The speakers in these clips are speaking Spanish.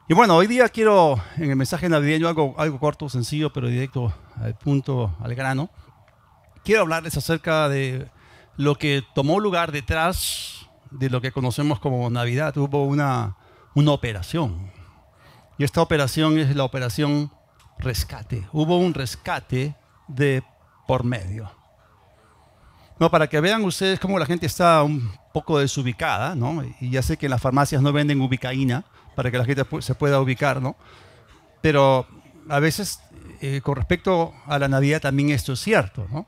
Y bueno, hoy día quiero, en el mensaje navideño, algo corto, sencillo, pero directo al punto, al grano. Quiero hablarles acerca de lo que tomó lugar detrás de lo que conocemos como Navidad. Hubo una operación. Y esta operación es la operación rescate. Hubo un rescate de por medio. No, para que vean ustedes cómo la gente está un poco desubicada, ¿no? Y ya sé que en las farmacias no venden ubicaína para que la gente se pueda ubicar, ¿no? Pero a veces, con respecto a la Navidad, también esto es cierto, ¿no?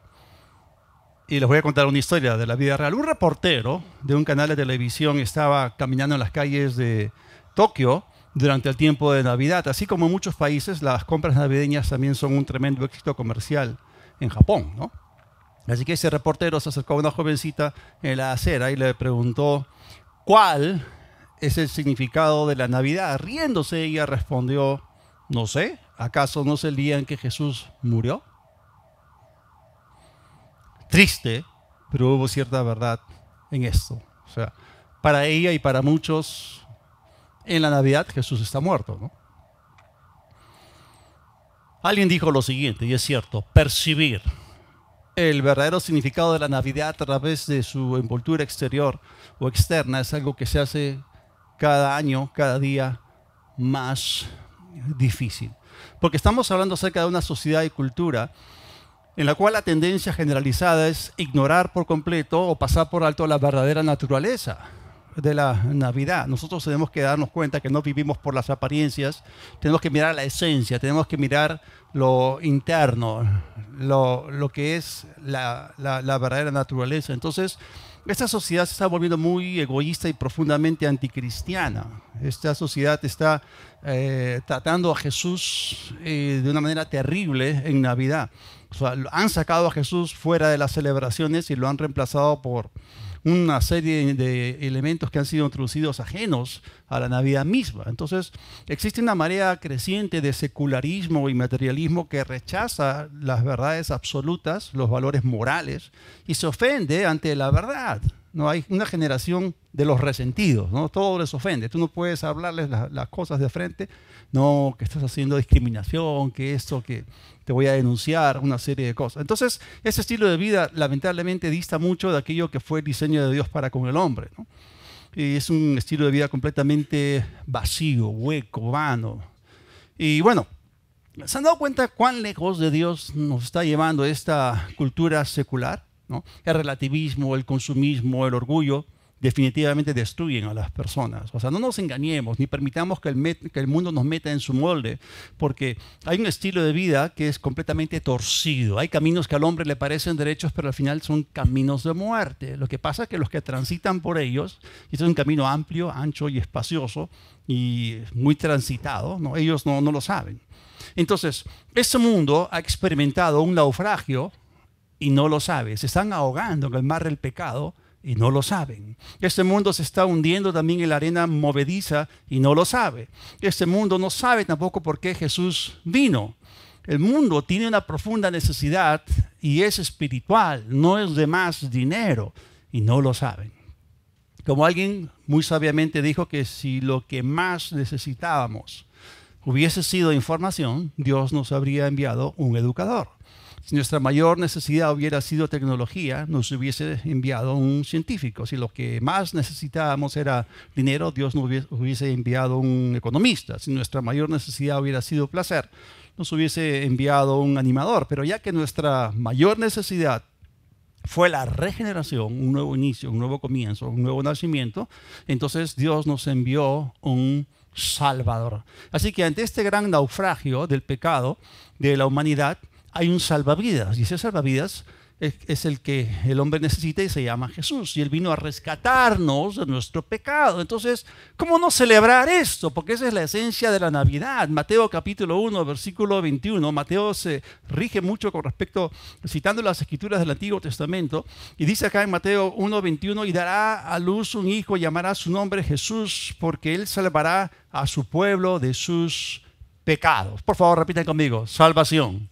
Y les voy a contar una historia de la vida real. Un reportero de un canal de televisión estaba caminando en las calles de Tokio durante el tiempo de Navidad. Así como en muchos países, las compras navideñas también son un tremendo éxito comercial en Japón, ¿no? Así que ese reportero se acercó a una jovencita en la acera y le preguntó cuál es el significado de la Navidad. Riéndose, ella respondió, no sé, ¿acaso no es el día en que Jesús murió? Triste, pero hubo cierta verdad en esto. O sea, para ella y para muchos, en la Navidad Jesús está muerto, ¿no? Alguien dijo lo siguiente, y es cierto, percibir el verdadero significado de la Navidad a través de su envoltura exterior o externa es algo que se hace cada año, cada día más difícil. Porque estamos hablando acerca de una sociedad y cultura en la cual la tendencia generalizada es ignorar por completo o pasar por alto la verdadera naturaleza de la Navidad. Nosotros tenemos que darnos cuenta que no vivimos por las apariencias, tenemos que mirar la esencia, tenemos que mirar lo interno, lo que es la verdadera naturaleza. Entonces, esta sociedad se está volviendo muy egoísta y profundamente anticristiana. Esta sociedad está tratando a Jesús de una manera terrible en Navidad. O sea, han sacado a Jesús fuera de las celebraciones y lo han reemplazado por una serie de elementos que han sido introducidos ajenos a la Navidad misma. Entonces, existe una marea creciente de secularismo y materialismo que rechaza las verdades absolutas, los valores morales, y se ofende ante la verdad. No hay una generación de los resentidos, ¿no? Todo les ofende. Tú no puedes hablarles las cosas de frente, no, que estás haciendo discriminación, que esto, que te voy a denunciar, una serie de cosas. Entonces, ese estilo de vida lamentablemente dista mucho de aquello que fue el diseño de Dios para con el hombre, ¿no? Y es un estilo de vida completamente vacío, hueco, vano. Y bueno, ¿se han dado cuenta cuán lejos de Dios nos está llevando esta cultura secular? ¿No? El relativismo, el consumismo, el orgullo, definitivamente destruyen a las personas. O sea, no nos engañemos, ni permitamos que el mundo nos meta en su molde, porque hay un estilo de vida que es completamente torcido. Hay caminos que al hombre le parecen derechos, pero al final son caminos de muerte. Lo que pasa es que los que transitan por ellos, y este es un camino amplio, ancho y espacioso, y muy transitado, ¿no? Ellos no lo saben. Entonces, este mundo ha experimentado un naufragio y no lo sabe. Se están ahogando en el mar del pecado y no lo saben. Este mundo se está hundiendo también en la arena movediza y no lo sabe. Este mundo no sabe tampoco por qué Jesús vino. El mundo tiene una profunda necesidad y es espiritual, no es de más dinero y no lo saben. Como alguien muy sabiamente dijo que si lo que más necesitábamos hubiese sido información, Dios nos habría enviado un educador. Si nuestra mayor necesidad hubiera sido tecnología, nos hubiese enviado un científico. Si lo que más necesitábamos era dinero, Dios nos hubiese enviado un economista. Si nuestra mayor necesidad hubiera sido placer, nos hubiese enviado un animador. Pero ya que nuestra mayor necesidad fue la regeneración, un nuevo inicio, un nuevo comienzo, un nuevo nacimiento, entonces Dios nos envió un Salvador. Así que ante este gran naufragio del pecado de la humanidad, hay un salvavidas, y ese salvavidas es el que el hombre necesita y se llama Jesús. Y Él vino a rescatarnos de nuestro pecado. Entonces, ¿cómo no celebrar esto? Porque esa es la esencia de la Navidad. Mateo capítulo 1, versículo 21. Mateo se rige mucho con respecto, citando las escrituras del Antiguo Testamento. Y dice acá en Mateo 1, 21, y dará a luz un hijo, llamará su nombre Jesús, porque Él salvará a su pueblo de sus pecados. Por favor, repitan conmigo, salvación.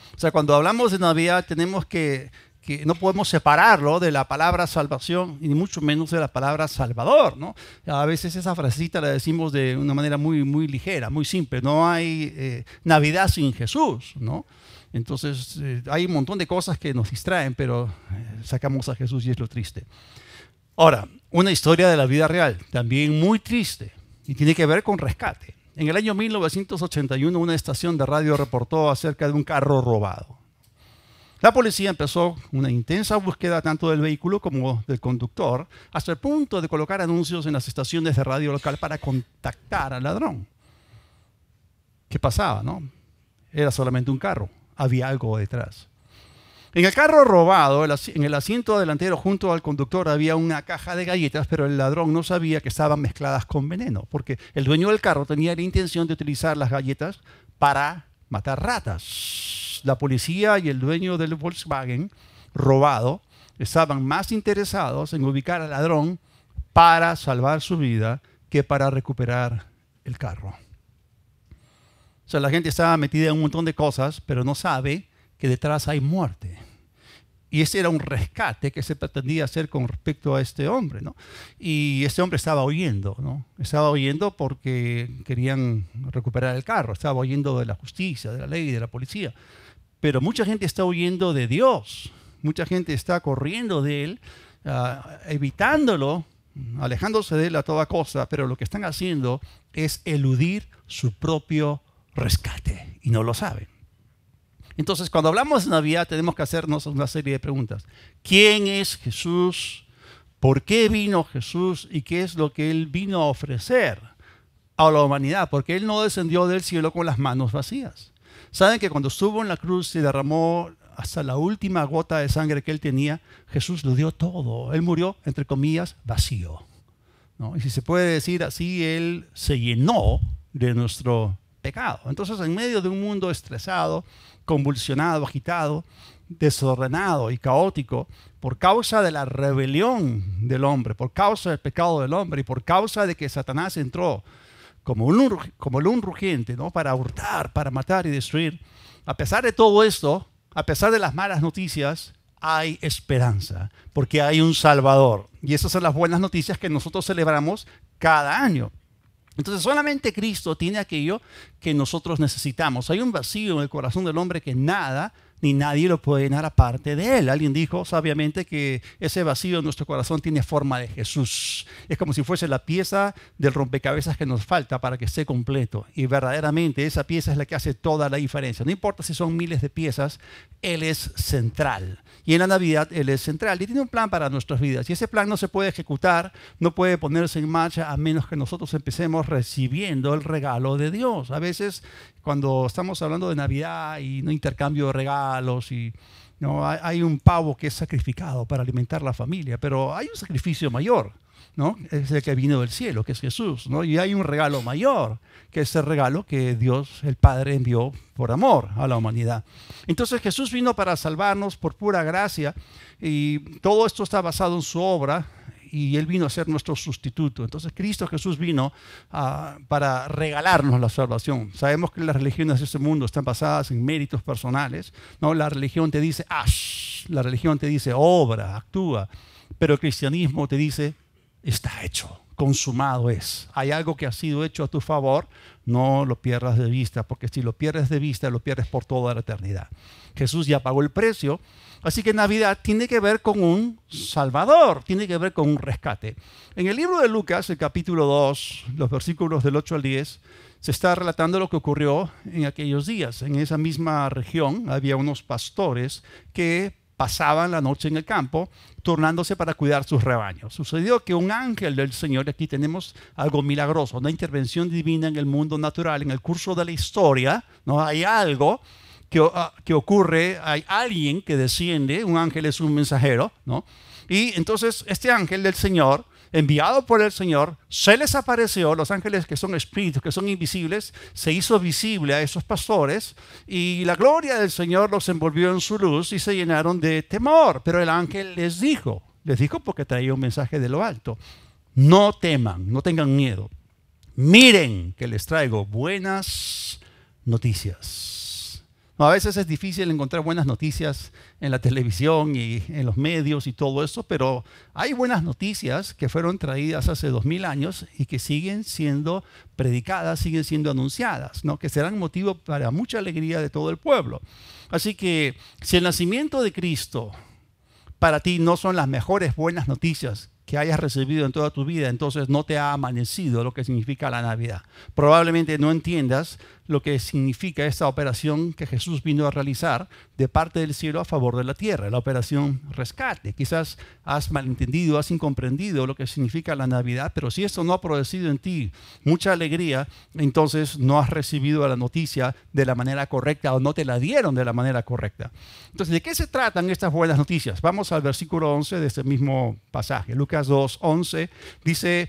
O sea, cuando hablamos de Navidad tenemos que que no podemos separarlo de la palabra salvación y ni mucho menos de la palabra salvador, ¿no? A veces esa frasecita la decimos de una manera muy, muy ligera, muy simple. No hay Navidad sin Jesús, ¿no? Entonces hay un montón de cosas que nos distraen, pero sacamos a Jesús y es lo triste. Ahora, una historia de la vida real, también muy triste, y tiene que ver con rescate. En el año 1981, una estación de radio reportó acerca de un carro robado. La policía empezó una intensa búsqueda tanto del vehículo como del conductor, hasta el punto de colocar anuncios en las estaciones de radio local para contactar al ladrón. ¿Qué pasaba, no? Era solamente un carro, había algo detrás. En el carro robado, en el asiento delantero junto al conductor había una caja de galletas, pero el ladrón no sabía que estaban mezcladas con veneno, porque el dueño del carro tenía la intención de utilizar las galletas para matar ratas. La policía y el dueño del Volkswagen robado estaban más interesados en ubicar al ladrón para salvar su vida que para recuperar el carro. O sea, la gente estaba metida en un montón de cosas, pero no sabe que detrás hay muerte. Y ese era un rescate que se pretendía hacer con respecto a este hombre, ¿no? Y este hombre estaba huyendo, ¿no? Estaba huyendo porque querían recuperar el carro, estaba huyendo de la justicia, de la ley, de la policía. Pero mucha gente está huyendo de Dios, mucha gente está corriendo de Él, evitándolo, alejándose de Él a toda costa, pero lo que están haciendo es eludir su propio rescate y no lo saben. Entonces, cuando hablamos de Navidad, tenemos que hacernos una serie de preguntas. ¿Quién es Jesús? ¿Por qué vino Jesús? ¿Y qué es lo que Él vino a ofrecer a la humanidad? Porque Él no descendió del cielo con las manos vacías. ¿Saben que cuando estuvo en la cruz y derramó hasta la última gota de sangre que Él tenía, Jesús lo dio todo? Él murió, entre comillas, vacío, ¿no? Y si se puede decir así, Él se llenó de nuestro pecado. Entonces, en medio de un mundo estresado, convulsionado, agitado, desordenado y caótico, por causa de la rebelión del hombre, por causa del pecado del hombre y por causa de que Satanás entró como león rugiente, ¿no? Para hurtar, para matar y destruir. A pesar de todo esto, a pesar de las malas noticias, hay esperanza, porque hay un Salvador. Y esas son las buenas noticias que nosotros celebramos cada año. Entonces solamente Cristo tiene aquello que nosotros necesitamos. Hay un vacío en el corazón del hombre que nada ni nadie lo puede llenar aparte de Él. Alguien dijo sabiamente que ese vacío en nuestro corazón tiene forma de Jesús. Es como si fuese la pieza del rompecabezas que nos falta para que esté completo. Y verdaderamente esa pieza es la que hace toda la diferencia. No importa si son miles de piezas, Él es central. Y en la Navidad Él es central y tiene un plan para nuestras vidas. Y ese plan no se puede ejecutar, no puede ponerse en marcha a menos que nosotros empecemos recibiendo el regalo de Dios. A veces cuando estamos hablando de Navidad y no intercambio de regalos y no hay un pavo que es sacrificado para alimentar la familia, pero hay un sacrificio mayor, ¿no? Es el que vino del cielo, que es Jesús, ¿no? Y hay un regalo mayor, que es el regalo que Dios, el Padre, envió por amor a la humanidad. Entonces Jesús vino para salvarnos por pura gracia y todo esto está basado en su obra y Él vino a ser nuestro sustituto. Entonces Cristo Jesús vino para regalarnos la salvación. Sabemos que las religiones de este mundo están basadas en méritos personales, ¿no? La religión te dice, la religión te dice, obra, actúa, pero el cristianismo te dice, está hecho, consumado es. Hay algo que ha sido hecho a tu favor, no lo pierdas de vista, porque si lo pierdes de vista, lo pierdes por toda la eternidad. Jesús ya pagó el precio, así que Navidad tiene que ver con un Salvador, tiene que ver con un rescate. En el libro de Lucas, el capítulo 2, los versículos del 8 al 10, se está relatando lo que ocurrió en aquellos días. En esa misma región había unos pastores que pasaban la noche en el campo, turnándose para cuidar sus rebaños. Sucedió que un ángel del Señor, aquí tenemos algo milagroso, una intervención divina en el mundo natural, en el curso de la historia, ¿no? Hay algo que ocurre, hay alguien que desciende, un ángel es un mensajero, ¿no? Y entonces este ángel del Señor, enviado por el Señor, se les apareció. Los ángeles, que son espíritus, que son invisibles, se hizo visible a esos pastores y la gloria del Señor los envolvió en su luz y se llenaron de temor. Pero el ángel les dijo porque traía un mensaje de lo alto: no teman, no tengan miedo, miren que les traigo buenas noticias. A veces es difícil encontrar buenas noticias en la televisión y en los medios y todo eso, pero hay buenas noticias que fueron traídas hace 2000 años y que siguen siendo predicadas, siguen siendo anunciadas, ¿no? Que serán motivo para mucha alegría de todo el pueblo. Así que si el nacimiento de Cristo para ti no son las mejores buenas noticias que hayas recibido en toda tu vida, entonces no te ha amanecido lo que significa la Navidad. Probablemente no entiendas lo que significa esta operación que Jesús vino a realizar de parte del cielo a favor de la tierra, la operación rescate. Quizás has malentendido, has incomprendido lo que significa la Navidad, pero si esto no ha producido en ti mucha alegría, entonces no has recibido la noticia de la manera correcta o no te la dieron de la manera correcta. Entonces, ¿de qué se tratan estas buenas noticias? Vamos al versículo 11 de este mismo pasaje. Lucas 2:11 dice: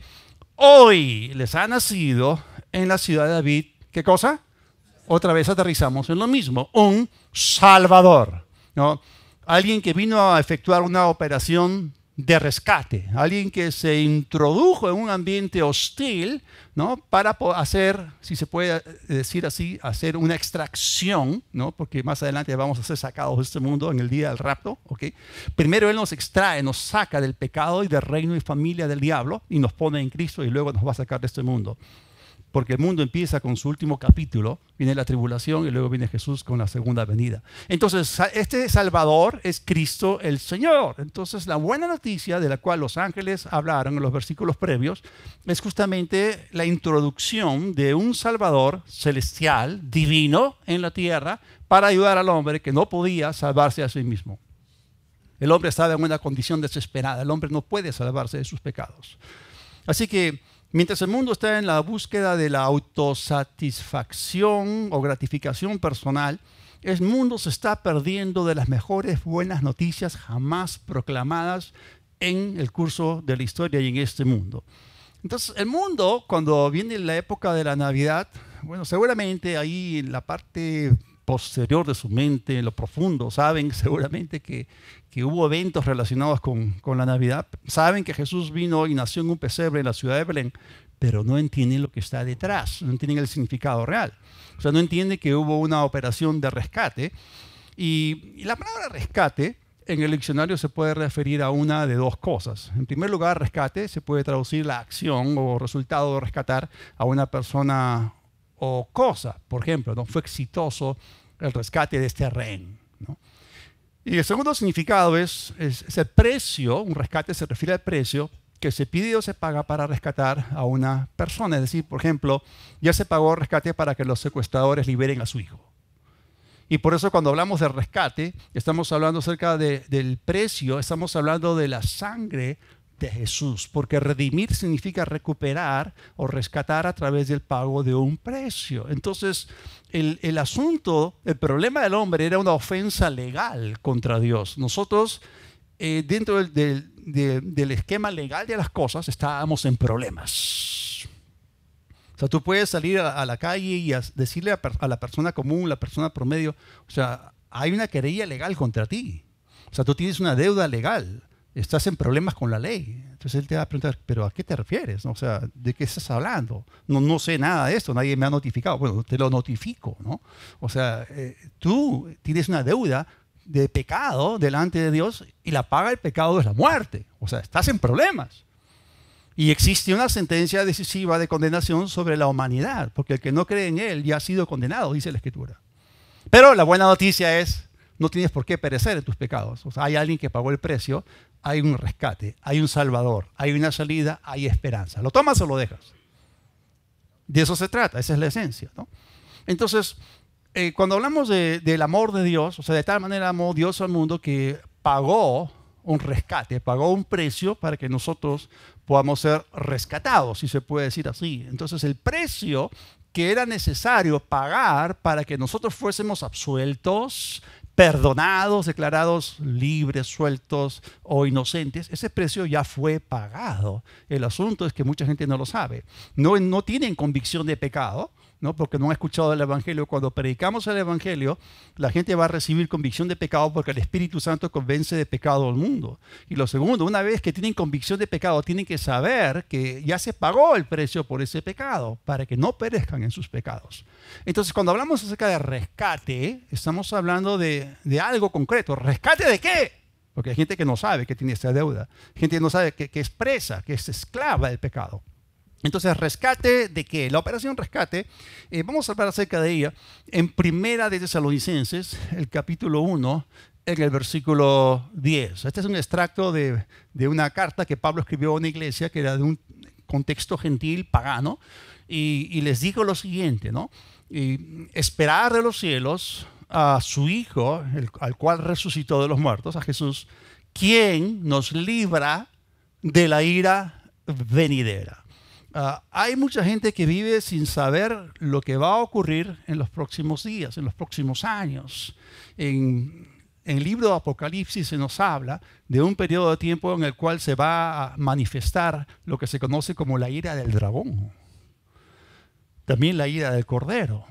hoy les ha nacido en la ciudad de David, ¿qué cosa? Otra vez aterrizamos en lo mismo, un Salvador, ¿no? Alguien que vino a efectuar una operación de rescate, alguien que se introdujo en un ambiente hostil, ¿no? Para hacer, si se puede decir así, hacer una extracción, ¿no? Porque más adelante vamos a ser sacados de este mundo en el día del rapto, ¿ok? Primero Él nos extrae, nos saca del pecado y del reino y familia del diablo y nos pone en Cristo y luego nos va a sacar de este mundo. Porque el mundo empieza con su último capítulo, viene la tribulación y luego viene Jesús con la segunda venida. Entonces, este Salvador es Cristo el Señor. Entonces, la buena noticia de la cual los ángeles hablaron en los versículos previos es justamente la introducción de un Salvador celestial, divino, en la tierra para ayudar al hombre que no podía salvarse a sí mismo. El hombre estaba en una condición desesperada. El hombre no puede salvarse de sus pecados. Así que mientras el mundo está en la búsqueda de la autosatisfacción o gratificación personal, el mundo se está perdiendo de las mejores buenas noticias jamás proclamadas en el curso de la historia y en este mundo. Entonces, el mundo, cuando viene la época de la Navidad, bueno, seguramente ahí en la parte posterior de su mente, en lo profundo, saben seguramente que hubo eventos relacionados con la Navidad. Saben que Jesús vino y nació en un pesebre en la ciudad de Belén, pero no entienden lo que está detrás, no entienden el significado real. O sea, no entienden que hubo una operación de rescate. Y la palabra rescate en el diccionario se puede referir a una de dos cosas. En primer lugar, rescate se puede traducir la acción o resultado de rescatar a una persona o cosa. Por ejemplo, ¿no? Fue exitoso el rescate de este rehén, ¿no? Y el segundo significado es el precio. Un rescate se refiere al precio que se pide o se paga para rescatar a una persona. Es decir, por ejemplo, ya se pagó el rescate para que los secuestradores liberen a su hijo. Y por eso cuando hablamos de rescate, estamos hablando acerca del precio, estamos hablando de la sangre de Jesús, porque redimir significa recuperar o rescatar a través del pago de un precio. Entonces, el asunto, el problema del hombre era una ofensa legal contra Dios. Nosotros, dentro del esquema legal de las cosas, estábamos en problemas. O sea, tú puedes salir a la calle y decirle a la persona común, la persona promedio, o sea, hay una querella legal contra ti. O sea, tú tienes una deuda legal. Estás en problemas con la ley. Entonces él te va a preguntar, ¿pero a qué te refieres? O sea, ¿de qué estás hablando? No sé nada de esto, nadie me ha notificado. Bueno, te lo notifico, ¿no? O sea, tú tienes una deuda de pecado delante de Dios y la paga del pecado es la muerte. O sea, estás en problemas. Y existe una sentencia decisiva de condenación sobre la humanidad, porque el que no cree en Él ya ha sido condenado, dice la Escritura. Pero la buena noticia es, no tienes por qué perecer en tus pecados. O sea, hay alguien que pagó el precio, hay un rescate, hay un Salvador, hay una salida, hay esperanza. ¿Lo tomas o lo dejas? De eso se trata, esa es la esencia, ¿no? Entonces, cuando hablamos del amor de Dios, o sea, de tal manera amó Dios al mundo que pagó un rescate, pagó un precio para que nosotros podamos ser rescatados, si se puede decir así. Entonces, el precio que era necesario pagar para que nosotros fuésemos absueltos, perdonados, declarados libres, sueltos o inocentes, ese precio ya fue pagado. El asunto es que mucha gente no lo sabe. No tienen convicción de pecado, ¿no? Porque no han escuchado el Evangelio. Cuando predicamos el Evangelio, la gente va a recibir convicción de pecado porque el Espíritu Santo convence de pecado al mundo. Y lo segundo, una vez que tienen convicción de pecado, tienen que saber que ya se pagó el precio por ese pecado para que no perezcan en sus pecados. Entonces, cuando hablamos acerca de rescate, estamos hablando de algo concreto. ¿Rescate de qué? Porque hay gente que no sabe que tiene esta deuda. Gente que no sabe que es presa, que es esclava del pecado. Entonces, ¿rescate de qué? La operación rescate, vamos a hablar acerca de ella en Primera de Tesalonicenses, el capítulo 1, en el versículo 10. Este es un extracto de una carta que Pablo escribió a una iglesia que era de un contexto gentil, pagano, y les dijo lo siguiente, ¿no? Esperar de los cielos a su Hijo, al cual resucitó de los muertos, a Jesús, quien nos libra de la ira venidera. Hay mucha gente que vive sin saber lo que va a ocurrir en los próximos días, en los próximos años. En el libro de Apocalipsis se nos habla de un periodo de tiempo en el cual se va a manifestar lo que se conoce como la ira del dragón, también la ira del cordero.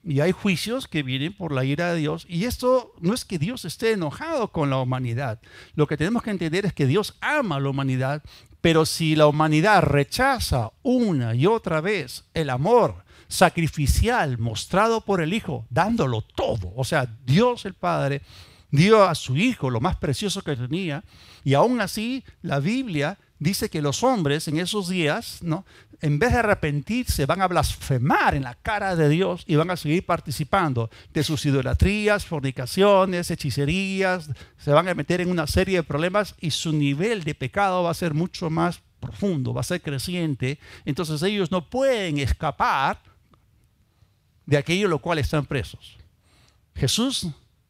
Y hay juicios que vienen por la ira de Dios. Y esto no es que Dios esté enojado con la humanidad. Lo que tenemos que entender es que Dios ama a la humanidad, pero si la humanidad rechaza una y otra vez el amor sacrificial mostrado por el Hijo, dándolo todo, o sea, Dios el Padre dio a su Hijo lo más precioso que tenía, y aún así la Biblia dice que los hombres en esos días, ¿no?, en vez de arrepentirse, van a blasfemar en la cara de Dios y van a seguir participando de sus idolatrías, fornicaciones, hechicerías. Se van a meter en una serie de problemas y su nivel de pecado va a ser mucho más profundo, va a ser creciente. Entonces ellos no pueden escapar de aquello en lo cual están presos. Jesús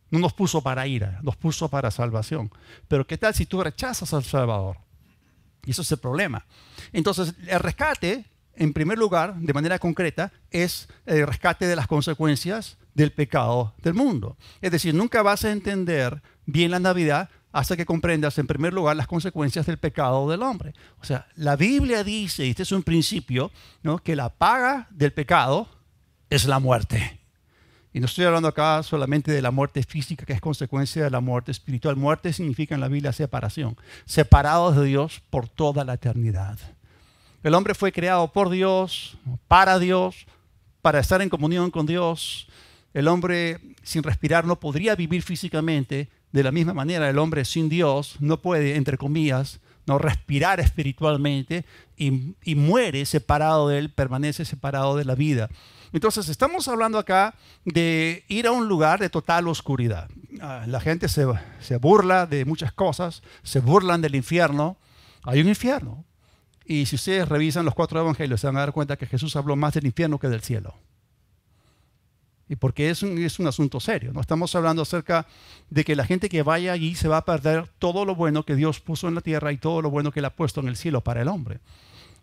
no nos puso para ira, nos puso para salvación. Pero ¿qué tal si tú rechazas al Salvador? Y eso es el problema. Entonces, el rescate, en primer lugar, de manera concreta, es el rescate de las consecuencias del pecado del mundo. Es decir, nunca vas a entender bien la Navidad hasta que comprendas, en primer lugar, las consecuencias del pecado del hombre. O sea, la Biblia dice, y este es un principio, ¿no?, que la paga del pecado es la muerte. Y no estoy hablando acá solamente de la muerte física, que es consecuencia de la muerte espiritual. Muerte significa en la Biblia separación. Separados de Dios por toda la eternidad. El hombre fue creado por Dios, para estar en comunión con Dios. El hombre sin respirar no podría vivir físicamente. De la misma manera, el hombre sin Dios no puede, entre comillas, no respirar espiritualmente y muere separado de Él, permanece separado de la vida. Entonces, estamos hablando acá de ir a un lugar de total oscuridad. La gente se burla de muchas cosas, se burlan del infierno. Hay un infierno. Y si ustedes revisan los 4 evangelios, se van a dar cuenta que Jesús habló más del infierno que del cielo. Y porque es un asunto serio, ¿no? Estamos hablando acerca de que la gente que vaya allí se va a perder todo lo bueno que Dios puso en la tierra y todo lo bueno que Él ha puesto en el cielo para el hombre.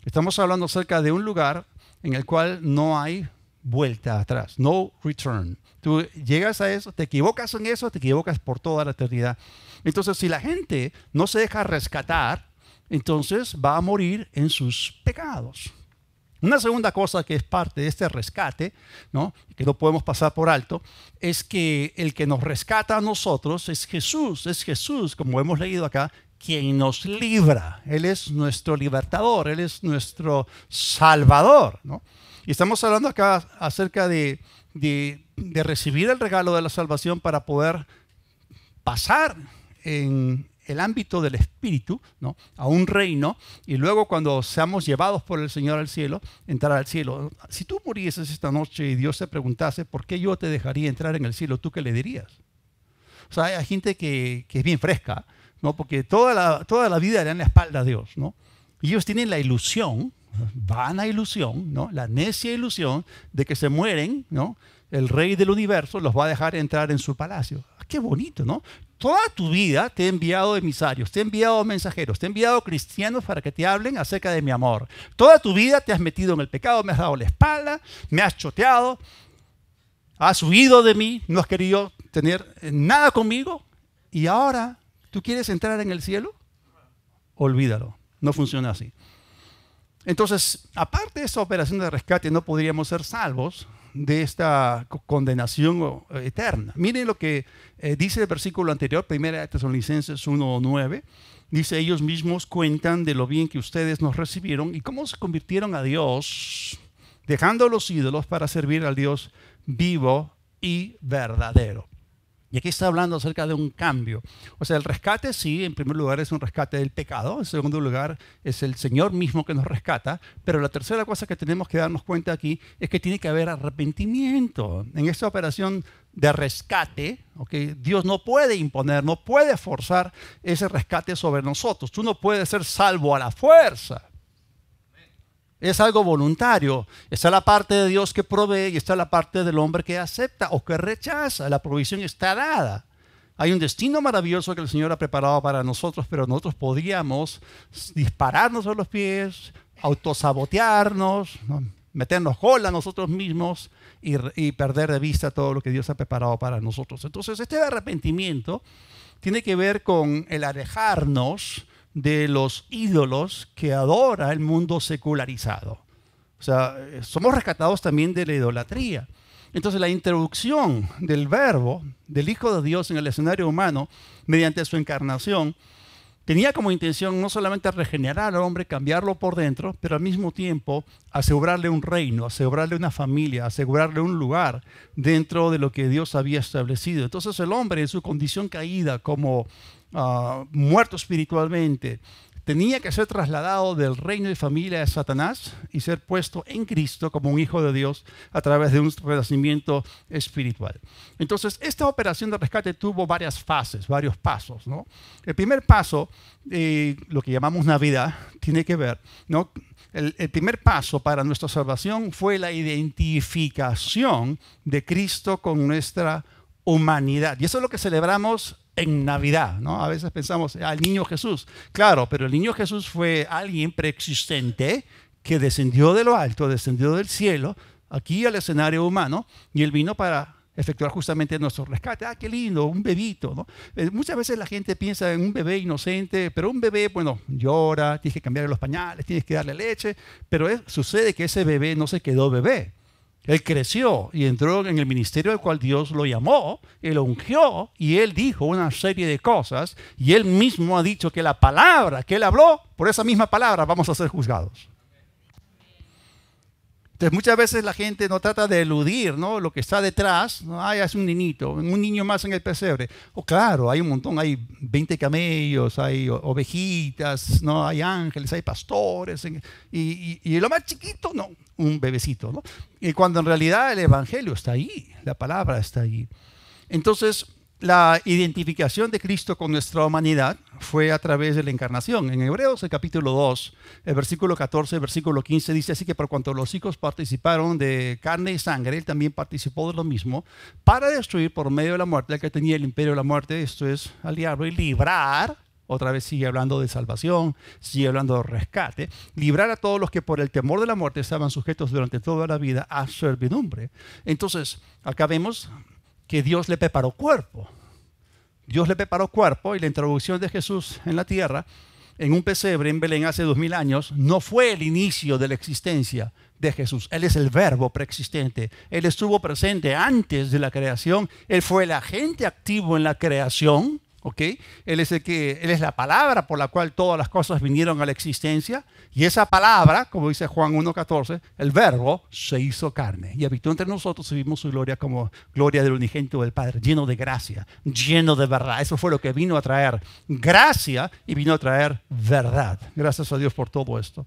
Estamos hablando acerca de un lugar en el cual no hay vuelta atrás, no return. Tú llegas a eso, te equivocas en eso, te equivocas por toda la eternidad. Entonces, si la gente no se deja rescatar, entonces va a morir en sus pecados. Una segunda cosa que es parte de este rescate, ¿no?, que no podemos pasar por alto, es que el que nos rescata a nosotros es Jesús, como hemos leído acá, quien nos libra. Él es nuestro libertador, Él es nuestro salvador, ¿no? Y estamos hablando acá acerca de recibir el regalo de la salvación para poder pasar en el ámbito del Espíritu, ¿no?, a un reino, y luego cuando seamos llevados por el Señor al cielo, entrar al cielo. Si tú murieses esta noche y Dios te preguntase, ¿por qué yo te dejaría entrar en el cielo? ¿Tú qué le dirías? O sea, hay gente que es bien fresca, ¿no?, porque toda la vida le dan la espalda a Dios, ¿no? Y ellos tienen la ilusión, vana ilusión, ¿no?, la necia ilusión de que se mueren, ¿no?, el Rey del universo los va a dejar entrar en su palacio. Qué bonito, ¿no? Toda tu vida te he enviado emisarios, te he enviado mensajeros, te he enviado cristianos para que te hablen acerca de mi amor. Toda tu vida te has metido en el pecado, me has dado la espalda, me has choteado, has huido de mí, no has querido tener nada conmigo, y ahora tú quieres entrar en el cielo. Olvídalo, no funciona así. Entonces, aparte de esta operación de rescate, no podríamos ser salvos de esta condenación eterna. Miren lo que dice el versículo anterior, 1 Tesalonicenses 1:9. Dice, ellos mismos cuentan de lo bien que ustedes nos recibieron y cómo se convirtieron a Dios, dejando los ídolos para servir al Dios vivo y verdadero. Y aquí está hablando acerca de un cambio. O sea, el rescate sí, en primer lugar es un rescate del pecado. En segundo lugar es el Señor mismo que nos rescata. Pero la tercera cosa que tenemos que darnos cuenta aquí es que tiene que haber arrepentimiento. En esta operación de rescate, ¿okay? Dios no puede imponer, no puede forzar ese rescate sobre nosotros. Tú no puedes ser salvo a la fuerza. Es algo voluntario. Está la parte de Dios que provee y está la parte del hombre que acepta o que rechaza. La provisión está dada. Hay un destino maravilloso que el Señor ha preparado para nosotros, pero nosotros podríamos dispararnos a los pies, autosabotearnos, ¿no? Meternos gol a nosotros mismos y perder de vista todo lo que Dios ha preparado para nosotros. Entonces, este arrepentimiento tiene que ver con el alejarnos de los ídolos que adora el mundo secularizado. O sea, somos rescatados también de la idolatría. Entonces la introducción del verbo, del Hijo de Dios en el escenario humano, mediante su encarnación, tenía como intención no solamente regenerar al hombre, cambiarlo por dentro, pero al mismo tiempo asegurarle un reino, asegurarle una familia, asegurarle un lugar dentro de lo que Dios había establecido. Entonces el hombre en su condición caída como muerto espiritualmente, tenía que ser trasladado del reino y familia de Satanás y ser puesto en Cristo como un hijo de Dios a través de un renacimiento espiritual. Entonces, esta operación de rescate tuvo varias fases, varios pasos, ¿no? El primer paso, lo que llamamos Navidad, tiene que ver, ¿no? El primer paso para nuestra salvación fue la identificación de Cristo con nuestra humanidad. Y eso es lo que celebramos en Navidad, ¿no? A veces pensamos al niño Jesús. Claro, pero el niño Jesús fue alguien preexistente que descendió de lo alto, descendió del cielo, aquí al escenario humano, y él vino para efectuar justamente nuestro rescate. ¡Ah, qué lindo! Un bebito, ¿no? Muchas veces la gente piensa en un bebé inocente, pero un bebé, bueno, llora, tienes que cambiarle los pañales, tienes que darle leche, pero sucede que ese bebé no se quedó bebé. Él creció y entró en el ministerio al cual Dios lo llamó, él lo ungió y él dijo una serie de cosas y él mismo ha dicho que la palabra que él habló, por esa misma palabra vamos a ser juzgados. Entonces muchas veces la gente no trata de eludir, ¿no?, lo que está detrás. ¿No? Ay, es un niñito, un niño más en el pesebre. Oh, claro, hay un montón, hay 20 camellos, hay ovejitas, ¿no? Hay ángeles, hay pastores. Y lo más chiquito, no, un bebecito, ¿no? Y cuando en realidad el evangelio está ahí, la palabra está ahí. Entonces, la identificación de Cristo con nuestra humanidad fue a través de la encarnación. En Hebreos, el capítulo 2, el versículo 14, el versículo 15, dice así que por cuanto los hijos participaron de carne y sangre, él también participó de lo mismo, para destruir por medio de la muerte al que tenía el imperio de la muerte, esto es, al diablo, y librar, otra vez sigue hablando de salvación, sigue hablando de rescate, librar a todos los que por el temor de la muerte estaban sujetos durante toda la vida a servidumbre. Entonces, acá vemos que Dios le preparó cuerpo. Dios le preparó cuerpo y la introducción de Jesús en la tierra, en un pesebre en Belén hace 2000 años, no fue el inicio de la existencia de Jesús. Él es el verbo preexistente. Él estuvo presente antes de la creación. Él fue el agente activo en la creación. ¿Okay? Él es la palabra por la cual todas las cosas vinieron a la existencia, y esa palabra, como dice Juan 1:14, el verbo se hizo carne y habitó entre nosotros y vimos su gloria como gloria del unigénito del Padre, lleno de gracia, lleno de verdad. Eso fue lo que vino a traer gracia y vino a traer verdad. Gracias a Dios por todo esto.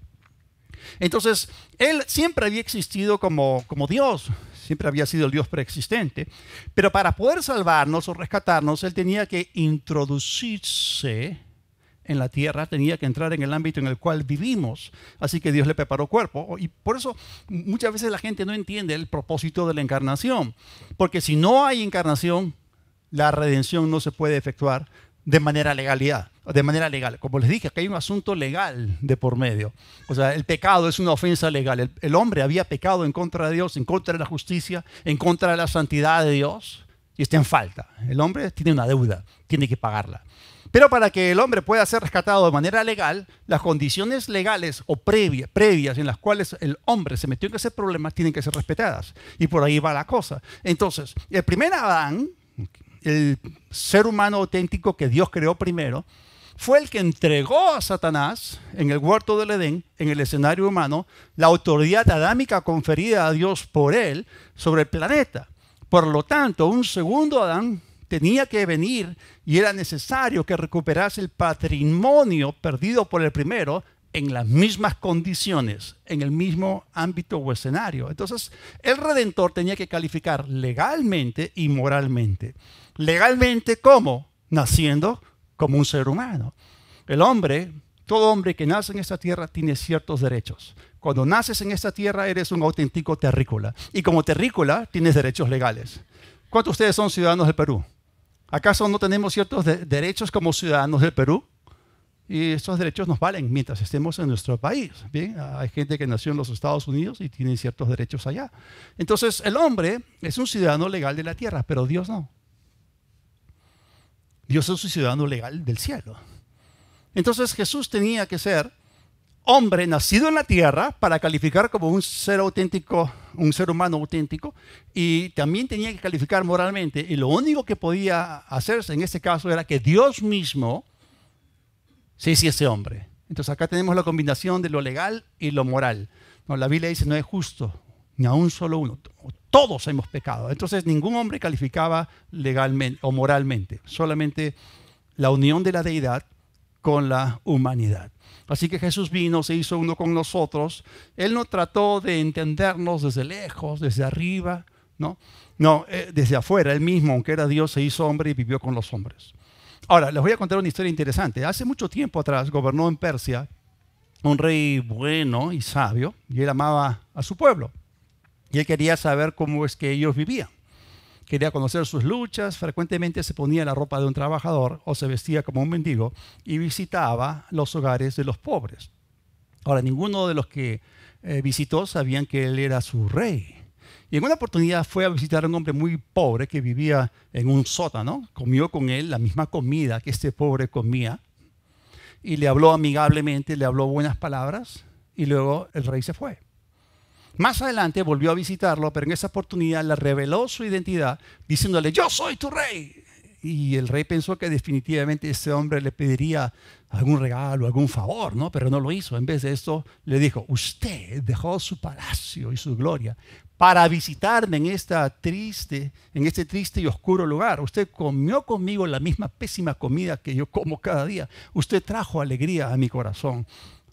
Entonces, él siempre había existido como Dios, siempre había sido el Dios preexistente, pero para poder salvarnos o rescatarnos, él tenía que introducirse en la tierra, tenía que entrar en el ámbito en el cual vivimos. Así que Dios le preparó cuerpo. Y por eso muchas veces la gente no entiende el propósito de la encarnación, porque si no hay encarnación, la redención no se puede efectuar de manera legal. Como les dije, aquí hay un asunto legal de por medio. O sea, el pecado es una ofensa legal. El hombre había pecado en contra de Dios, en contra de la justicia, en contra de la santidad de Dios, y está en falta. El hombre tiene una deuda, tiene que pagarla. Pero para que el hombre pueda ser rescatado de manera legal, las condiciones legales o previas en las cuales el hombre se metió en ese problema tienen que ser respetadas. Y por ahí va la cosa. Entonces, el primer Adán, el ser humano auténtico que Dios creó primero, fue el que entregó a Satanás en el huerto del Edén, en el escenario humano, la autoridad adámica conferida a Dios por él sobre el planeta. Por lo tanto, un segundo Adán tenía que venir y era necesario que recuperase el patrimonio perdido por el primero en las mismas condiciones, en el mismo ámbito o escenario. Entonces, el Redentor tenía que calificar legalmente y moralmente. Legalmente, ¿cómo? Naciendo como un ser humano. El hombre, todo hombre que nace en esta tierra tiene ciertos derechos. Cuando naces en esta tierra eres un auténtico terrícola. Y como terrícola tienes derechos legales. ¿Cuántos de ustedes son ciudadanos del Perú? ¿Acaso no tenemos ciertos derechos como ciudadanos del Perú? Y estos derechos nos valen mientras estemos en nuestro país. ¿Bien? Hay gente que nació en los Estados Unidos y tiene ciertos derechos allá. Entonces el hombre es un ciudadano legal de la tierra, pero Dios no. Dios es un ciudadano legal del cielo. Entonces Jesús tenía que ser hombre nacido en la tierra para calificar como un ser auténtico, un ser humano auténtico, y también tenía que calificar moralmente. Y lo único que podía hacerse en este caso era que Dios mismo se hiciese hombre. Entonces acá tenemos la combinación de lo legal y lo moral. No, la Biblia dice no es justo ni a un solo uno. Todos hemos pecado. Entonces ningún hombre calificaba legalmente o moralmente. Solamente la unión de la deidad con la humanidad. Así que Jesús vino, se hizo uno con nosotros. Él no trató de entendernos desde lejos, desde arriba, ¿no? No, desde afuera. Él mismo, aunque era Dios, se hizo hombre y vivió con los hombres. Ahora, les voy a contar una historia interesante. Hace mucho tiempo atrás gobernó en Persia un rey bueno y sabio, y él amaba a su pueblo. Y él quería saber cómo es que ellos vivían. Quería conocer sus luchas. Frecuentemente se ponía la ropa de un trabajador o se vestía como un mendigo y visitaba los hogares de los pobres. Ahora, ninguno de los que visitó sabían que él era su rey. Y en una oportunidad fue a visitar a un hombre muy pobre que vivía en un sótano. Comió con él la misma comida que este pobre comía. Y le habló amigablemente, le habló buenas palabras. Y luego el rey se fue. Más adelante volvió a visitarlo, pero en esa oportunidad le reveló su identidad diciéndole, yo soy tu rey. Y el rey pensó que definitivamente ese hombre le pediría algún regalo, algún favor, ¿no? Pero no lo hizo. En vez de esto le dijo, usted dejó su palacio y su gloria para visitarme en este triste y oscuro lugar. Usted comió conmigo la misma pésima comida que yo como cada día. Usted trajo alegría a mi corazón.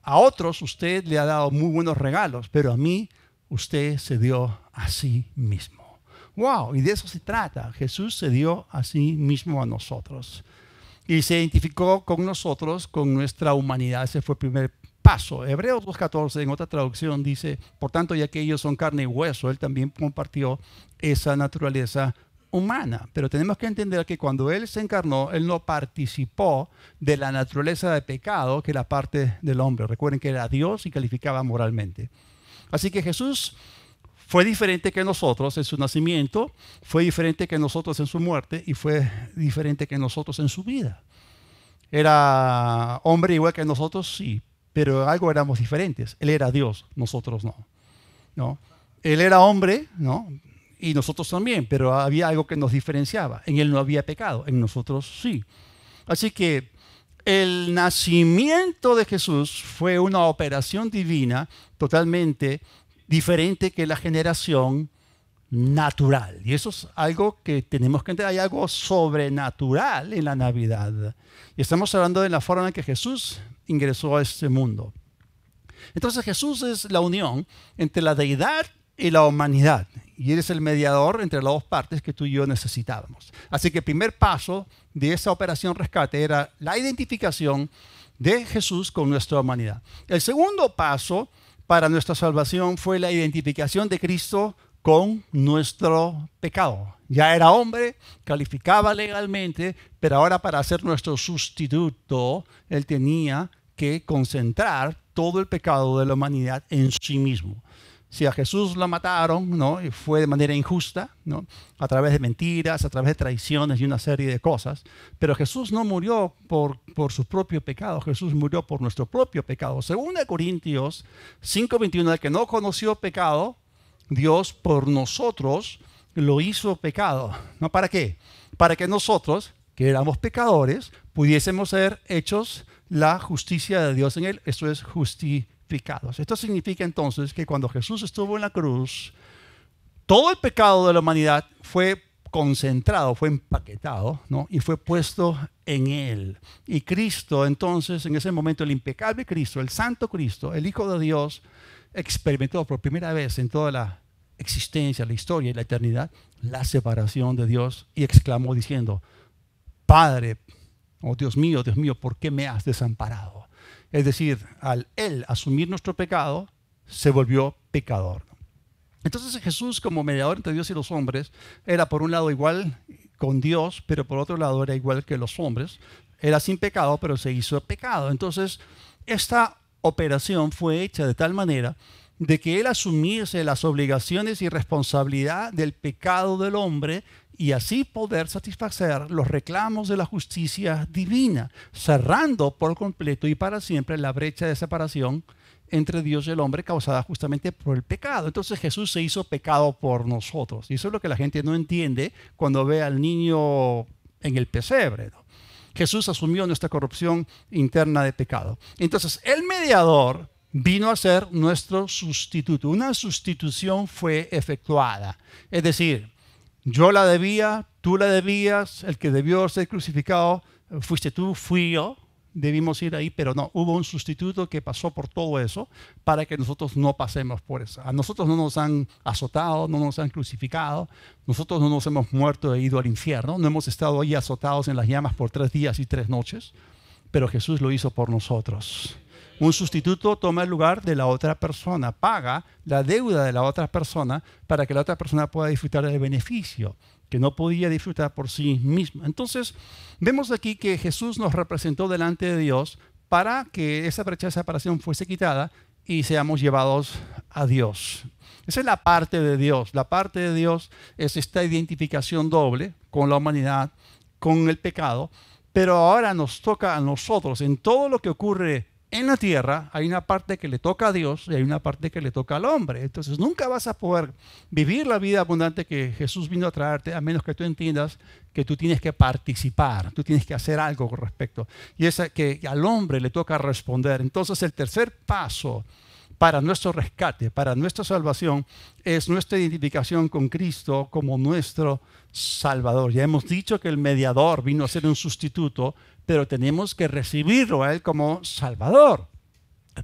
A otros usted le ha dado muy buenos regalos, pero a mí usted se dio a sí mismo. ¡Wow! Y de eso se trata. Jesús se dio a sí mismo a nosotros. Y se identificó con nosotros, con nuestra humanidad. Ese fue el primer paso. Hebreos 2:14 en otra traducción dice, por tanto, ya que ellos son carne y hueso, Él también compartió esa naturaleza humana. Pero tenemos que entender que cuando Él se encarnó, Él no participó de la naturaleza de pecado que era parte del hombre. Recuerden que era Dios y calificaba moralmente. Así que Jesús fue diferente que nosotros en su nacimiento, fue diferente que nosotros en su muerte y fue diferente que nosotros en su vida. Era hombre igual que nosotros, sí, pero algo éramos diferentes. Él era Dios, nosotros no. Él era hombre, ¿no? Y nosotros también, pero había algo que nos diferenciaba. En él no había pecado, en nosotros sí. Así que el nacimiento de Jesús fue una operación divina totalmente diferente que la generación natural. Y eso es algo que tenemos que entender. Hay algo sobrenatural en la Navidad. Y estamos hablando de la forma en que Jesús ingresó a este mundo. Entonces Jesús es la unión entre la deidad y la humanidad. Y Él es el mediador entre las dos partes que tú y yo necesitábamos. Así que el primer paso de esa operación rescate era la identificación de Jesús con nuestra humanidad. El segundo paso para nuestra salvación fue la identificación de Cristo con nuestro pecado. Ya era hombre, calificaba legalmente, pero ahora para ser nuestro sustituto, Él tenía que concentrar todo el pecado de la humanidad en sí mismo. Si a Jesús lo mataron, ¿no? Y fue de manera injusta, ¿no? A través de mentiras, a través de traiciones y una serie de cosas. Pero Jesús no murió por su propio pecado. Jesús murió por nuestro propio pecado. Según Corintios 5:21, el que no conoció pecado, Dios por nosotros lo hizo pecado. ¿No? ¿Para qué? Para que nosotros, que éramos pecadores, pudiésemos ser hechos la justicia de Dios en él. Esto es justificados. Esto significa entonces que cuando Jesús estuvo en la cruz, todo el pecado de la humanidad fue concentrado, fue empaquetado, ¿no? Y fue puesto en él. Y Cristo, entonces, en ese momento, el impecable Cristo, el santo Cristo, el Hijo de Dios, experimentó por primera vez en toda la existencia, la historia y la eternidad, la separación de Dios y exclamó diciendo, Padre, oh Dios mío, ¿por qué me has desamparado? Es decir, al él asumir nuestro pecado, se volvió pecador. Entonces Jesús, como mediador entre Dios y los hombres, era por un lado igual con Dios, pero por otro lado era igual que los hombres. Era sin pecado, pero se hizo pecado. Entonces, esta operación fue hecha de tal manera de que él asumiese las obligaciones y responsabilidad del pecado del hombre y así poder satisfacer los reclamos de la justicia divina, cerrando por completo y para siempre la brecha de separación entre Dios y el hombre causada justamente por el pecado. Entonces Jesús se hizo pecado por nosotros. Y eso es lo que la gente no entiende cuando ve al niño en el pesebre, ¿no? Jesús asumió nuestra corrupción interna de pecado. Entonces el mediador vino a ser nuestro sustituto. Una sustitución fue efectuada. Es decir, yo la debía, tú la debías, el que debió ser crucificado fuiste tú, fui yo, debimos ir ahí, pero no, hubo un sustituto que pasó por todo eso para que nosotros no pasemos por eso. A nosotros no nos han azotado, no nos han crucificado, nosotros no nos hemos muerto e ido al infierno, no hemos estado ahí azotados en las llamas por 3 días y 3 noches, pero Jesús lo hizo por nosotros. Un sustituto toma el lugar de la otra persona, paga la deuda de la otra persona para que la otra persona pueda disfrutar del beneficio que no podía disfrutar por sí misma. Entonces, vemos aquí que Jesús nos representó delante de Dios para que esa brecha de separación fuese quitada y seamos llevados a Dios. Esa es la parte de Dios. La parte de Dios es esta identificación doble con la humanidad, con el pecado, pero ahora nos toca a nosotros en todo lo que ocurre en la tierra. Hay una parte que le toca a Dios y hay una parte que le toca al hombre. Entonces nunca vas a poder vivir la vida abundante que Jesús vino a traerte a menos que tú entiendas que tú tienes que participar, tú tienes que hacer algo con respecto. Y es que al hombre le toca responder. Entonces el tercer paso para nuestro rescate, para nuestra salvación, es nuestra identificación con Cristo como nuestro Salvador. Ya hemos dicho que el mediador vino a ser un sustituto, pero tenemos que recibirlo a Él como Salvador.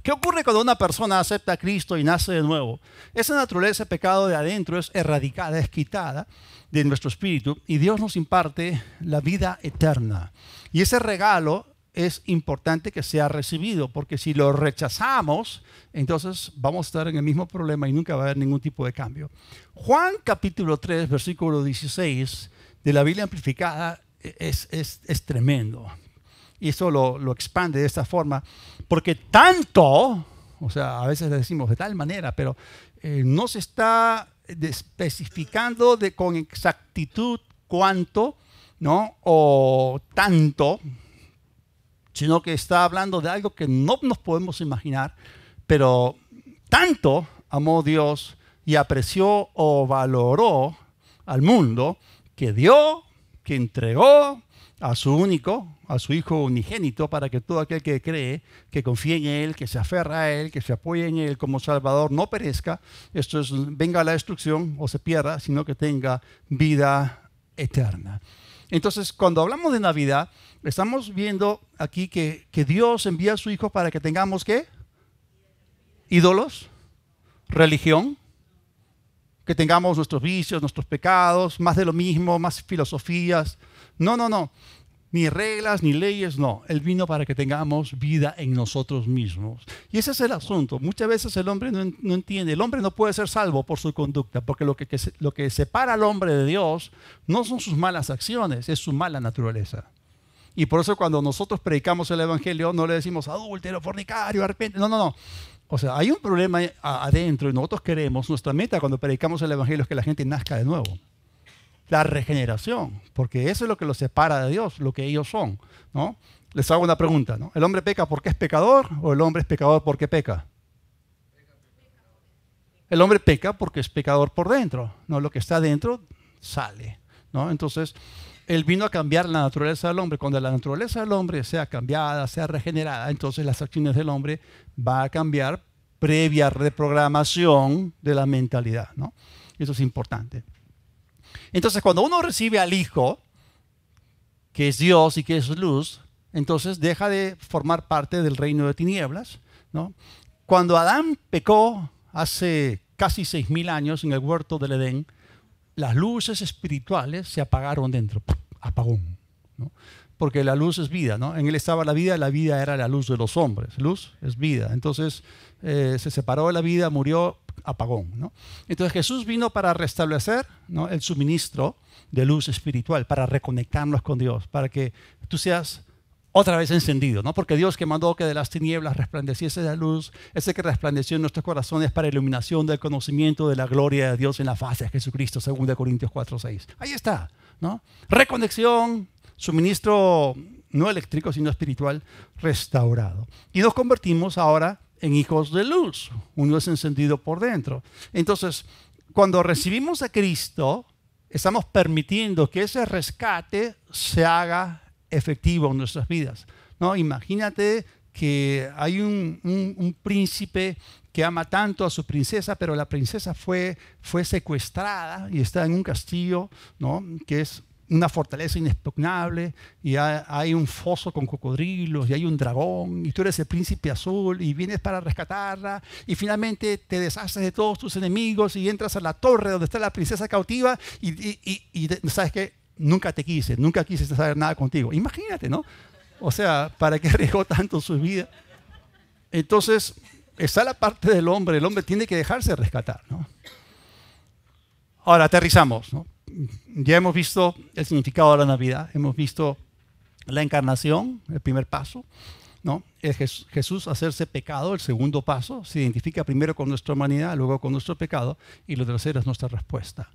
¿Qué ocurre cuando una persona acepta a Cristo y nace de nuevo? Esa naturaleza de pecado de adentro es erradicada, es quitada de nuestro espíritu y Dios nos imparte la vida eterna. Y ese regalo es importante que sea recibido, porque si lo rechazamos, entonces vamos a estar en el mismo problema y nunca va a haber ningún tipo de cambio. Juan capítulo 3, versículo 16 de la Biblia amplificada es tremendo. Y eso lo expande de esta forma, porque tanto, o sea, a veces le decimos de tal manera, pero no se está especificando con exactitud cuánto, ¿no? O tanto, sino que está hablando de algo que no nos podemos imaginar, pero tanto amó Dios y apreció o valoró al mundo que dio, que entregó a su Hijo unigénito, para que todo aquel que cree, que confíe en Él, que se aferra a Él, que se apoye en Él como Salvador, no perezca, esto es, venga a la destrucción o se pierda, sino que tenga vida eterna. Entonces, cuando hablamos de Navidad, estamos viendo aquí que Dios envía a su Hijo para que tengamos, ¿qué? Ídolos, religión, que tengamos nuestros vicios, nuestros pecados, más de lo mismo, más filosofías. No. Ni reglas, ni leyes, no. Él vino para que tengamos vida en nosotros mismos. Y ese es el asunto. Muchas veces el hombre no entiende. El hombre no puede ser salvo por su conducta, porque lo que separa al hombre de Dios no son sus malas acciones, es su mala naturaleza. Y por eso cuando nosotros predicamos el Evangelio, no le decimos adúltero, fornicario, arrepiente. No. O sea, hay un problema adentro y nosotros queremos, nuestra meta cuando predicamos el Evangelio es que la gente nazca de nuevo. La regeneración, porque eso es lo que los separa de Dios, lo que ellos son, ¿no? Les hago una pregunta, ¿no? ¿El hombre peca porque es pecador o el hombre es pecador porque peca? El hombre peca porque es pecador por dentro, ¿no? Lo que está dentro sale, ¿no? Entonces, Él vino a cambiar la naturaleza del hombre. Cuando la naturaleza del hombre sea cambiada, sea regenerada, entonces las acciones del hombre van a cambiar previa reprogramación de la mentalidad, ¿no? Eso es importante. Entonces, cuando uno recibe al Hijo, que es Dios y que es luz, entonces deja de formar parte del reino de tinieblas, ¿no? Cuando Adán pecó hace casi 6.000 años en el huerto del Edén, las luces espirituales se apagaron dentro, apagón, ¿no? Porque la luz es vida, ¿no? En él estaba la vida era la luz de los hombres. Luz es vida. Entonces se separó de la vida, murió, apagón, ¿no? Entonces Jesús vino para restablecer, ¿no?, el suministro de luz espiritual, para reconectarnos con Dios, para que tú seas otra vez encendido, ¿no? Porque Dios que mandó que de las tinieblas resplandeciese la luz, ese que resplandeció en nuestros corazones para iluminación del conocimiento de la gloria de Dios en la faz de Jesucristo, 2 Corintios 4:6. Ahí está, ¿no? Reconexión, suministro no eléctrico, sino espiritual, restaurado. Y nos convertimos ahora en hijos de luz. Uno es encendido por dentro. Entonces, cuando recibimos a Cristo, estamos permitiendo que ese rescate se haga efectivo en nuestras vidas, ¿no? Imagínate que hay un príncipe que ama tanto a su princesa, pero la princesa fue secuestrada y está en un castillo, ¿no?, que es una fortaleza inexpugnable, y hay un foso con cocodrilos y hay un dragón, y tú eres el príncipe azul y vienes para rescatarla, y finalmente te deshaces de todos tus enemigos y entras a la torre donde está la princesa cautiva y ¿sabes qué? Nunca quise saber nada contigo. Imagínate, ¿no? O sea, ¿para qué arriesgó tanto su vida? Entonces, está la parte del hombre. El hombre tiene que dejarse rescatar, ¿no? Ahora, aterrizamos, ¿no? Ya hemos visto el significado de la Navidad. Hemos visto la encarnación, el primer paso, ¿no? Jesús hacerse pecado, el segundo paso. Se identifica primero con nuestra humanidad, luego con nuestro pecado, y lo tercero es nuestra respuesta.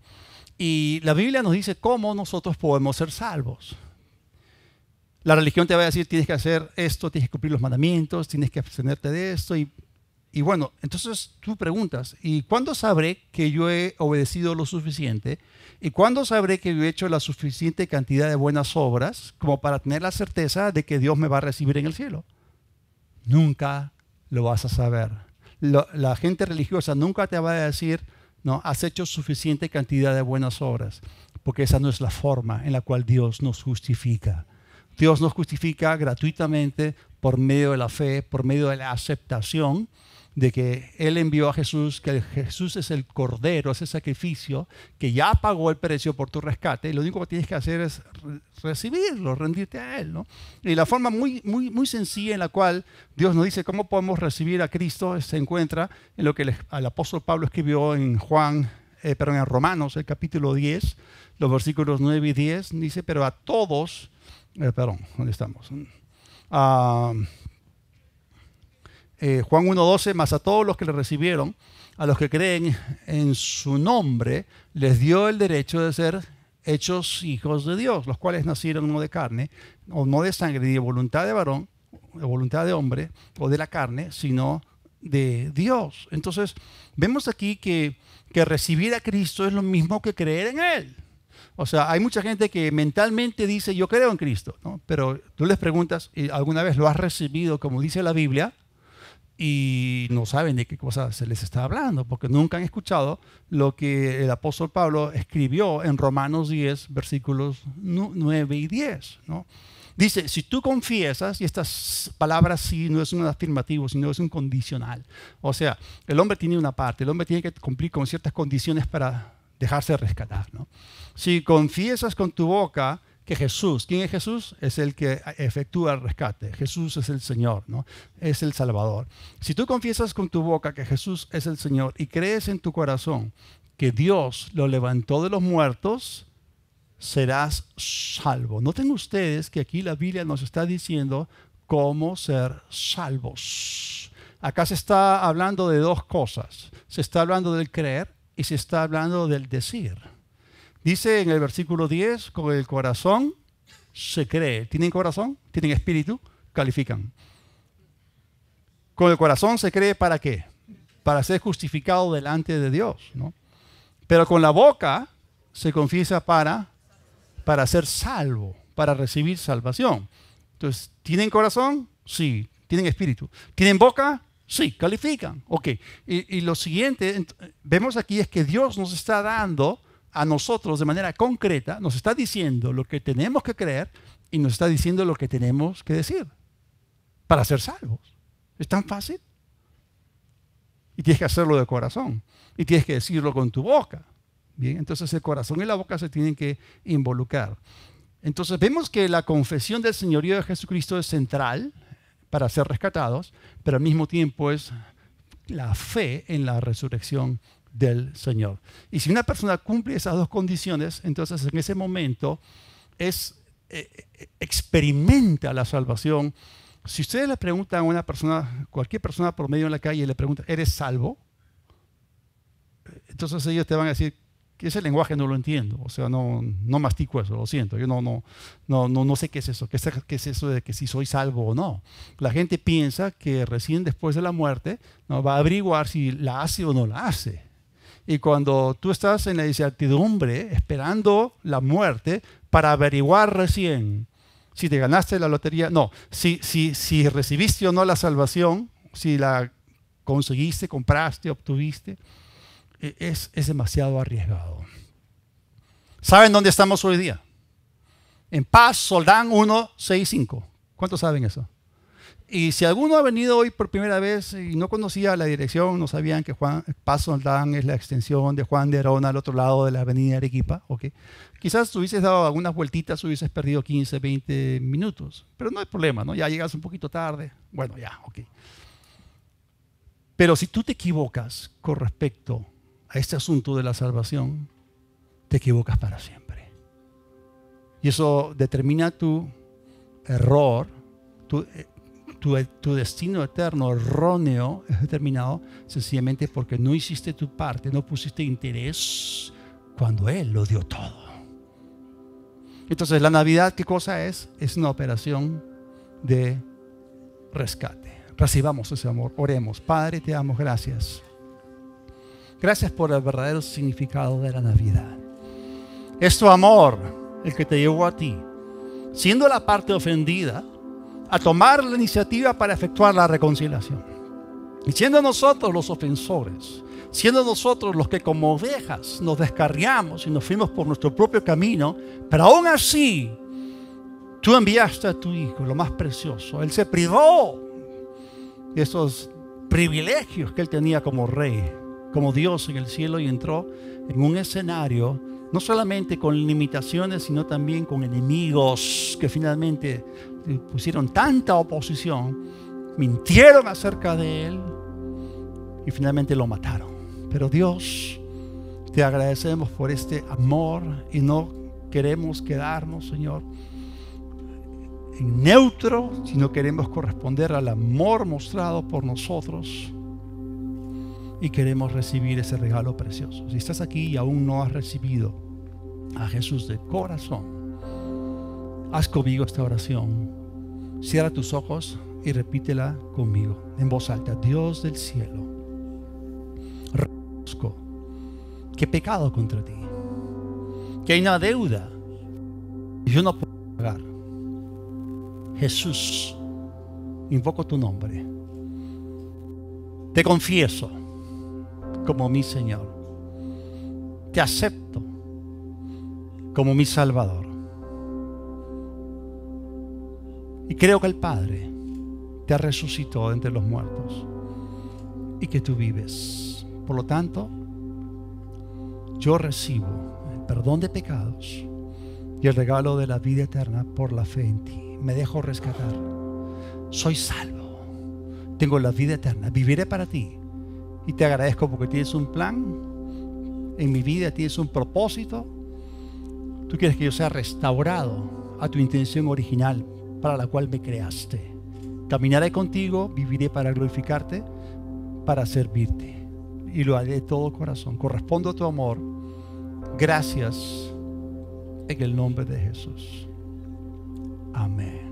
Y la Biblia nos dice cómo nosotros podemos ser salvos. La religión te va a decir, tienes que hacer esto, tienes que cumplir los mandamientos, tienes que abstenerte de esto. Y bueno, entonces tú preguntas, ¿y cuándo sabré que yo he obedecido lo suficiente? ¿Y cuándo sabré que yo he hecho la suficiente cantidad de buenas obras como para tener la certeza de que Dios me va a recibir en el cielo? Nunca lo vas a saber. La gente religiosa nunca te va a decir, no, has hecho suficiente cantidad de buenas obras, porque esa no es la forma en la cual Dios nos justifica. Dios nos justifica gratuitamente por medio de la fe, por medio de la aceptación de que Él envió a Jesús, que Jesús es el Cordero, ese sacrificio que ya pagó el precio por tu rescate, y lo único que tienes que hacer es recibirlo, rendirte a Él, ¿no? Y la forma muy sencilla en la cual Dios nos dice cómo podemos recibir a Cristo se encuentra en lo que el apóstol Pablo escribió en en Romanos, el capítulo 10, los versículos 9 y 10, dice, pero a todos, ¿dónde estamos? Juan 1:12, más a todos los que le recibieron, a los que creen en su nombre, les dio el derecho de ser hechos hijos de Dios, los cuales nacieron no de carne, o no de sangre, ni de voluntad de varón, de voluntad de hombre, o de la carne, sino de Dios. Entonces, vemos aquí que recibir a Cristo es lo mismo que creer en Él. O sea, hay mucha gente que mentalmente dice, yo creo en Cristo, ¿no? Pero tú les preguntas, ¿alguna vez lo has recibido como dice la Biblia? Y no saben de qué cosa se les está hablando, porque nunca han escuchado lo que el apóstol Pablo escribió en Romanos 10, versículos 9 y 10, ¿no? Dice, si tú confiesas, y estas palabras sí no es un afirmativo, sino es un condicional. O sea, el hombre tiene una parte, el hombre tiene que cumplir con ciertas condiciones para dejarse rescatar, ¿no? Si confiesas con tu boca que Jesús, ¿quién es Jesús? Es el que efectúa el rescate. Jesús es el Señor, ¿no? Es el Salvador. Si tú confiesas con tu boca que Jesús es el Señor y crees en tu corazón que Dios lo levantó de los muertos, serás salvo. Noten ustedes que aquí la Biblia nos está diciendo cómo ser salvos. Acá se está hablando de dos cosas. Se está hablando del creer y se está hablando del decir. Dice en el versículo 10, con el corazón se cree. ¿Tienen corazón? ¿Tienen espíritu? Califican. Con el corazón se cree ¿para qué? Para ser justificado delante de Dios, ¿no? Pero con la boca se confiesa para ser salvo, para recibir salvación. Entonces, ¿tienen corazón? Sí. ¿Tienen espíritu? ¿Tienen boca? Sí, califican. Ok. Y lo siguiente, vemos aquí es que Dios nos está dando a nosotros de manera concreta, nos está diciendo lo que tenemos que creer y nos está diciendo lo que tenemos que decir para ser salvos. ¿Es tan fácil? Y tienes que hacerlo de corazón. Y tienes que decirlo con tu boca. Bien, entonces el corazón y la boca se tienen que involucrar. Entonces vemos que la confesión del señorío de Jesucristo es central para ser rescatados, pero al mismo tiempo es la fe en la resurrección del Señor. Y si una persona cumple esas dos condiciones, entonces en ese momento experimenta la salvación. Si ustedes le preguntan a una persona, cualquier persona por medio en la calle, le pregunta, ¿eres salvo? Entonces ellos te van a decir que ese lenguaje no lo entiendo, o sea, no mastico eso, lo siento, yo no sé qué es eso, qué es eso de que si soy salvo o no. La gente piensa que recién después de la muerte, ¿no?, va a averiguar si la hace o no la hace. Y cuando tú estás en la incertidumbre, esperando la muerte para averiguar recién si te ganaste la lotería, no, si recibiste o no la salvación, si la conseguiste, compraste, obtuviste, es demasiado arriesgado. ¿Saben dónde estamos hoy día? En Paz, Soldán 165. ¿Cuántos saben eso? Y si alguno ha venido hoy por primera vez y no conocía la dirección, no sabían que Paz Soldán es la extensión de Juan de Herona al otro lado de la avenida Arequipa, ¿ok? Quizás hubieses dado algunas vueltitas, hubieses perdido 15, 20 minutos, pero no hay problema, ¿no? Ya llegas un poquito tarde, bueno, ya, ok. Pero si tú te equivocas con respecto a este asunto de la salvación, te equivocas para siempre. Y eso determina tu error, tu destino eterno erróneo es determinado sencillamente porque no hiciste tu parte, no pusiste interés cuando Él lo dio todo. Entonces la Navidad, ¿qué cosa es? Es una operación de rescate. Recibamos ese amor, oremos. Padre, te damos gracias. Gracias por el verdadero significado de la Navidad. Es tu amor el que te llevó a ti, siendo la parte ofendida, a tomar la iniciativa para efectuar la reconciliación. Y siendo nosotros los ofensores, siendo nosotros los que como ovejas nos descarriamos y nos fuimos por nuestro propio camino, pero aún así, tú enviaste a tu Hijo, lo más precioso. Él se privó de esos privilegios que Él tenía como rey, como Dios en el cielo, y entró en un escenario no solamente con limitaciones, sino también con enemigos que finalmente pusieron tanta oposición, mintieron acerca de Él y finalmente lo mataron. Pero Dios, te agradecemos por este amor y no queremos quedarnos, Señor, en neutro, sino queremos corresponder al amor mostrado por nosotros y queremos recibir ese regalo precioso. Si estás aquí y aún no has recibido a Jesús de corazón, haz conmigo esta oración. Cierra tus ojos y repítela conmigo en voz alta. Dios del cielo, reconozco que he pecado contra ti, que hay una deuda y yo no puedo pagar. Jesús, invoco tu nombre. Te confieso como mi Señor. Te acepto como mi Salvador. Y creo que el Padre te resucitó entre los muertos y que tú vives. Por lo tanto, yo recibo el perdón de pecados y el regalo de la vida eterna por la fe en ti. Me dejo rescatar. Soy salvo. Tengo la vida eterna. Viviré para ti. Y te agradezco porque tienes un plan en mi vida, tienes un propósito. Tú quieres que yo sea restaurado a tu intención original para la cual me creaste. Caminaré contigo, viviré para glorificarte para servirte. Y lo haré de todo corazón. Correspondo a tu amor. Gracias en el nombre de Jesús. Amén.